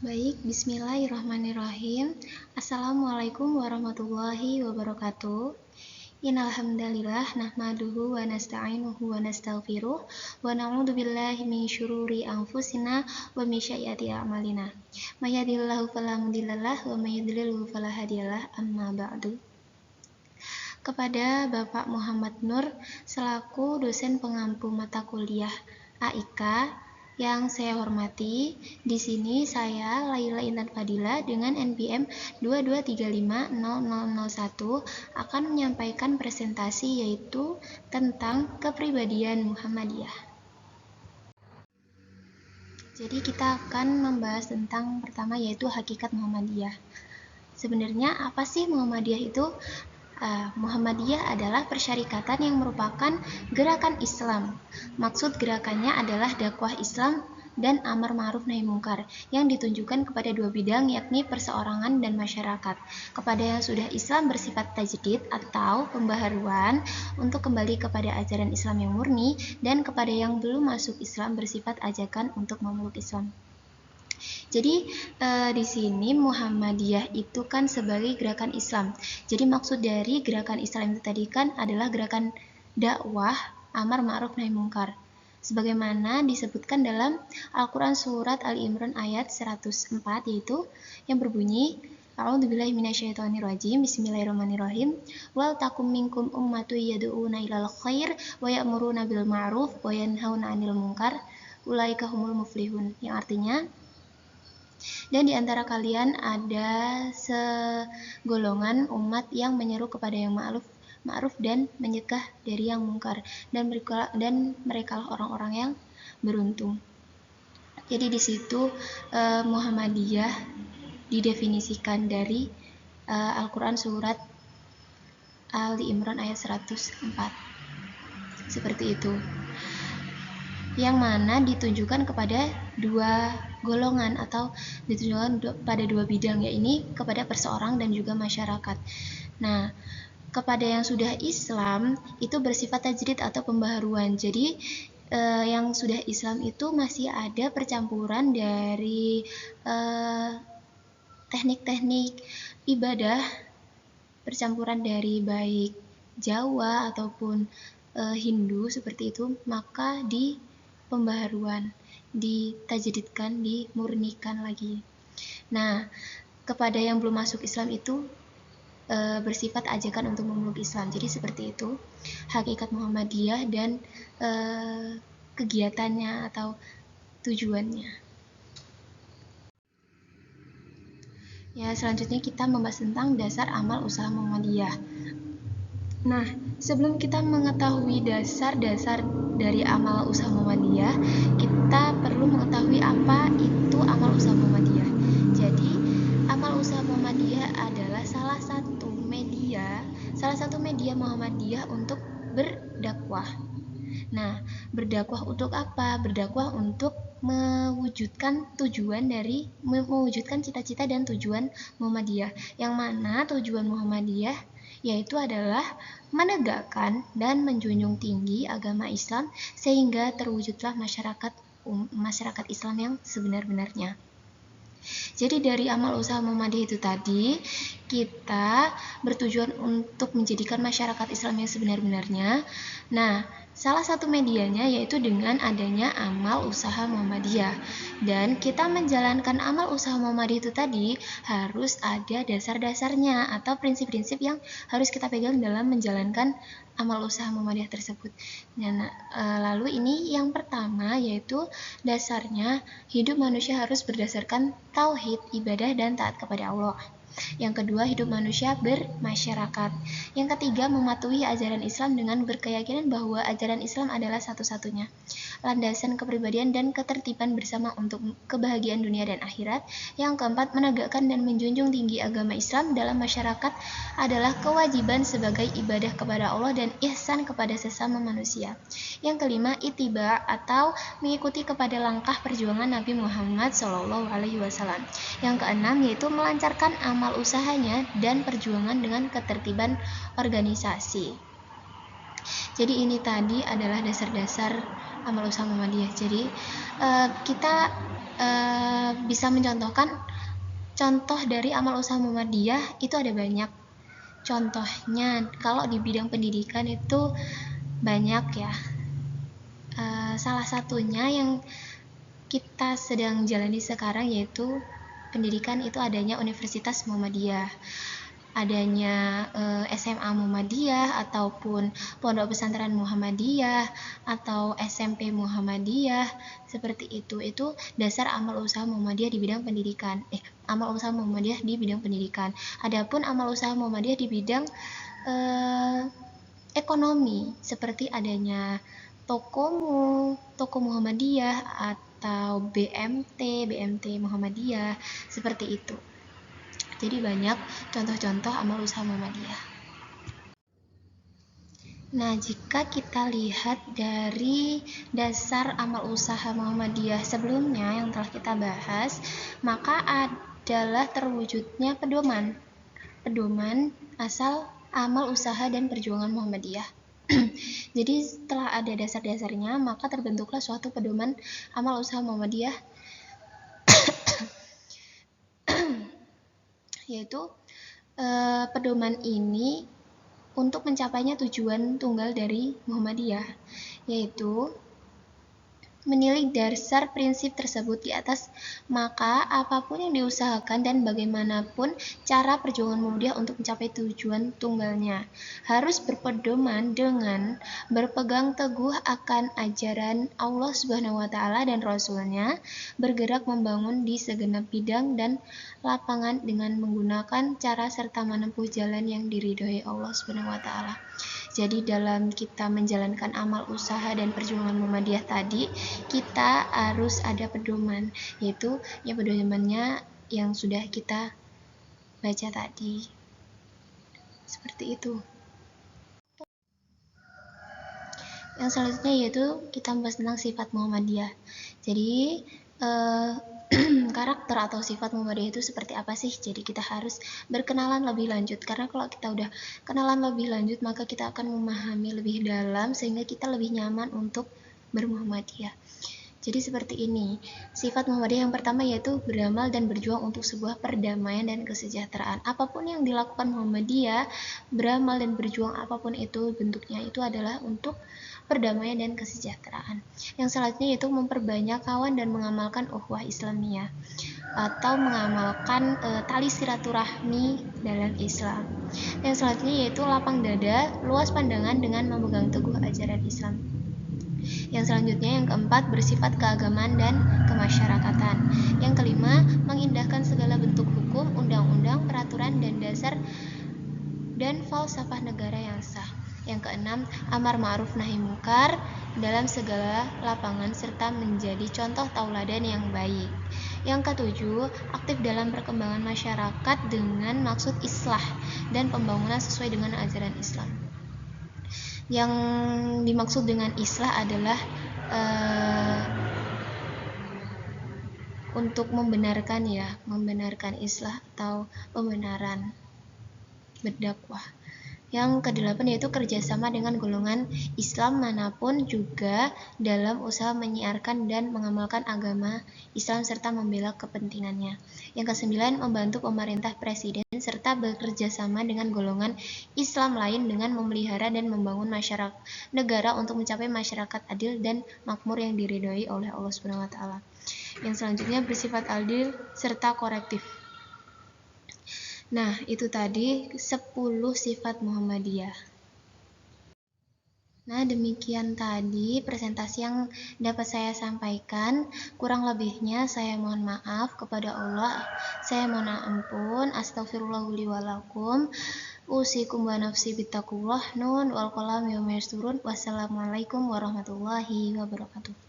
Baik, bismillahirrahmanirrahim. Assalamualaikum warahmatullahi wabarakatuh. Innal hamdalillah nahmaduhu wa nasta'inuhu wa nastaghfiruh wa na'udzu billahi min syururi anfusina wa min sayyiati a'malina. May yahdihillahu fala mudhillalah wa may yudlilhu fala hadiyalah. Amma ba'du. Kepada Bapak Muhammad Nur selaku dosen pengampu mata kuliah AIK yang saya hormati, di sini saya Laila Intan Fadila dengan NPM 22350001 akan menyampaikan presentasi yaitu tentang kepribadian Muhammadiyah. Jadi kita akan membahas tentang pertama yaitu hakikat Muhammadiyah. Sebenarnya apa sih Muhammadiyah itu? Muhammadiyah adalah persyarikatan yang merupakan gerakan Islam. Maksud gerakannya adalah dakwah Islam dan amar ma'ruf nahi mungkar yang ditunjukkan kepada dua bidang, yakni perseorangan dan masyarakat. Kepada yang sudah Islam bersifat tajdid atau pembaharuan untuk kembali kepada ajaran Islam yang murni, dan kepada yang belum masuk Islam bersifat ajakan untuk memeluk Islam. Jadi di sini Muhammadiyah itu kan sebagai gerakan Islam. Jadi maksud dari gerakan Islam itu tadi kan adalah gerakan dakwah amar ma'ruf nahi mungkar. Sebagaimana disebutkan dalam Al-Qur'an surat Ali Imran ayat 104 yaitu yang berbunyi A'udzubillahi minasyaitonirrajim. Bismillahirrahmanirrahim. Wal takum minkum ummatu yad'una ilal khair wa ya'muruna bil ma'ruf wa yanhauna 'anil munkar ulaika humul muflihun. Yang artinya, dan di antara kalian ada segolongan umat yang menyeru kepada yang ma'ruf dan mencegah dari yang mungkar, dan mereka lah orang-orang yang beruntung. Jadi di situ Muhammadiyah didefinisikan dari Al-Qur'an surat Ali Imran ayat 104. Seperti itu. Yang mana ditunjukkan kepada dua golongan atau ditunjukkan pada dua bidang, yaitu kepada perseorang dan juga masyarakat. Nah, kepada yang sudah Islam itu bersifat tajdid atau pembaharuan. Jadi yang sudah Islam itu masih ada percampuran dari teknik-teknik ibadah, percampuran dari baik Jawa ataupun Hindu seperti itu, maka di pembaharuan, ditajdidkan, dimurnikan lagi. Nah, kepada yang belum masuk Islam itu bersifat ajakan untuk memeluk Islam. Jadi seperti itu hakikat Muhammadiyah dan kegiatannya atau tujuannya. Ya, selanjutnya kita membahas tentang dasar amal usaha Muhammadiyah. Nah, sebelum kita mengetahui dasar-dasar dari amal usaha Muhammadiyah, kita perlu mengetahui apa itu amal usaha Muhammadiyah. Jadi, amal usaha Muhammadiyah adalah salah satu media Muhammadiyah untuk berdakwah. Nah, berdakwah untuk apa? Berdakwah untuk mewujudkan cita-cita dan tujuan Muhammadiyah. Yang mana tujuan Muhammadiyah yaitu adalah menegakkan dan menjunjung tinggi agama Islam sehingga terwujudlah masyarakat Islam yang sebenar-benarnya. Jadi dari amal usaha Muhammadiyah itu tadi, kita bertujuan untuk menjadikan masyarakat Islam yang sebenar-benarnya. Nah, salah satu medianya yaitu dengan adanya amal usaha Muhammadiyah. Dan kita menjalankan amal usaha Muhammadiyah itu tadi harus ada dasar-dasarnya atau prinsip-prinsip yang harus kita pegang dalam menjalankan amal usaha Muhammadiyah tersebut. Dan lalu ini yang pertama yaitu dasarnya hidup manusia harus berdasarkan tauhid, ibadah, dan taat kepada Allah. Yang kedua, hidup manusia bermasyarakat. Yang ketiga, mematuhi ajaran Islam dengan berkeyakinan bahwa ajaran Islam adalah satu-satunya landasan kepribadian dan ketertiban bersama untuk kebahagiaan dunia dan akhirat. Yang keempat, menegakkan dan menjunjung tinggi agama Islam dalam masyarakat adalah kewajiban sebagai ibadah kepada Allah dan ihsan kepada sesama manusia. Yang kelima, ittiba atau mengikuti kepada langkah perjuangan Nabi Muhammad SAW. Yang keenam, yaitu melancarkan amal usahanya dan perjuangan dengan ketertiban organisasi. Jadi ini tadi adalah dasar-dasar amal usaha Muhammadiyah. Jadi kita bisa mencontohkan contoh dari amal usaha Muhammadiyah itu ada banyak. Contohnya kalau di bidang pendidikan itu banyak ya. Salah satunya yang kita sedang jalani sekarang yaitu pendidikan itu adanya Universitas Muhammadiyah, adanya SMA Muhammadiyah ataupun Pondok Pesantren Muhammadiyah atau SMP Muhammadiyah, seperti itu. Itu dasar amal usaha Muhammadiyah di bidang pendidikan. Amal usaha Muhammadiyah di bidang pendidikan. Adapun amal usaha Muhammadiyah di bidang ekonomi, seperti adanya toko Muhammadiyah atau BMT Muhammadiyah, seperti itu. Jadi banyak contoh-contoh amal usaha Muhammadiyah. Nah, jika kita lihat dari dasar amal usaha Muhammadiyah sebelumnya yang telah kita bahas, maka adalah terwujudnya pedoman asal amal usaha dan perjuangan Muhammadiyah. Jadi setelah ada dasar-dasarnya, maka terbentuklah suatu pedoman amal usaha Muhammadiyah yaitu pedoman ini untuk mencapainya tujuan tunggal dari Muhammadiyah, yaitu menilik dasar prinsip tersebut di atas, maka apapun yang diusahakan dan bagaimanapun cara perjuangan Muhammadiyah untuk mencapai tujuan tunggalnya harus berpedoman dengan berpegang teguh akan ajaran Allah Subhanahu wa Ta'ala dan Rasul-Nya, bergerak membangun di segenap bidang dan lapangan dengan menggunakan cara serta menempuh jalan yang diridhoi Allah Subhanahu wa Ta'ala. Jadi dalam kita menjalankan amal usaha dan perjuangan Muhammadiyah tadi, kita harus ada pedoman, yaitu ya pedomannya yang sudah kita baca tadi. Seperti itu. Yang selanjutnya yaitu kita membahas tentang sifat Muhammadiyah. Jadi karakter atau sifat Muhammadiyah itu seperti apa sih? Jadi kita harus berkenalan lebih lanjut, karena kalau kita udah kenalan lebih lanjut maka kita akan memahami lebih dalam sehingga kita lebih nyaman untuk bermuhammadiyah. Jadi seperti ini, sifat Muhammadiyah yang pertama yaitu beramal dan berjuang untuk sebuah perdamaian dan kesejahteraan. Apapun yang dilakukan Muhammadiyah, beramal dan berjuang apapun itu bentuknya, itu adalah untuk perdamaian dan kesejahteraan. Yang selanjutnya yaitu memperbanyak kawan dan mengamalkan ukhuwah Islamiyah atau mengamalkan tali silaturahmi dalam Islam. Yang selanjutnya yaitu lapang dada, luas pandangan dengan memegang teguh ajaran Islam. Yang selanjutnya yang keempat bersifat keagamaan dan kemasyarakatan. Yang kelima mengindahkan segala bentuk hukum, undang-undang, peraturan dan dasar dan falsafah negara yang sah. Yang keenam amar ma'ruf nahi mungkar dalam segala lapangan serta menjadi contoh tauladan yang baik. Yang ketujuh aktif dalam perkembangan masyarakat dengan maksud islah dan pembangunan sesuai dengan ajaran Islam. Yang dimaksud dengan islah adalah untuk membenarkan islah atau pembenaran, berdakwah. Yang kedelapan yaitu kerjasama dengan golongan Islam manapun juga dalam usaha menyiarkan dan mengamalkan agama Islam serta membela kepentingannya. Yang kesembilan membantu pemerintah presiden serta bekerjasama dengan golongan Islam lain dengan memelihara dan membangun masyarakat negara untuk mencapai masyarakat adil dan makmur yang diridhoi oleh Allah Subhanahu wa Ta'ala. Yang selanjutnya bersifat adil serta korektif. Nah, itu tadi 10 sifat Muhammadiyah. Nah, demikian tadi presentasi yang dapat saya sampaikan. Kurang lebihnya saya mohon maaf kepada Allah. Saya mohon ampun. Astagfirullahaladzim li wa lakum. Usikum wa nafsi bittaqullah. Nun wal qalam yawma yasturun. Wassalamualaikum warahmatullahi wabarakatuh.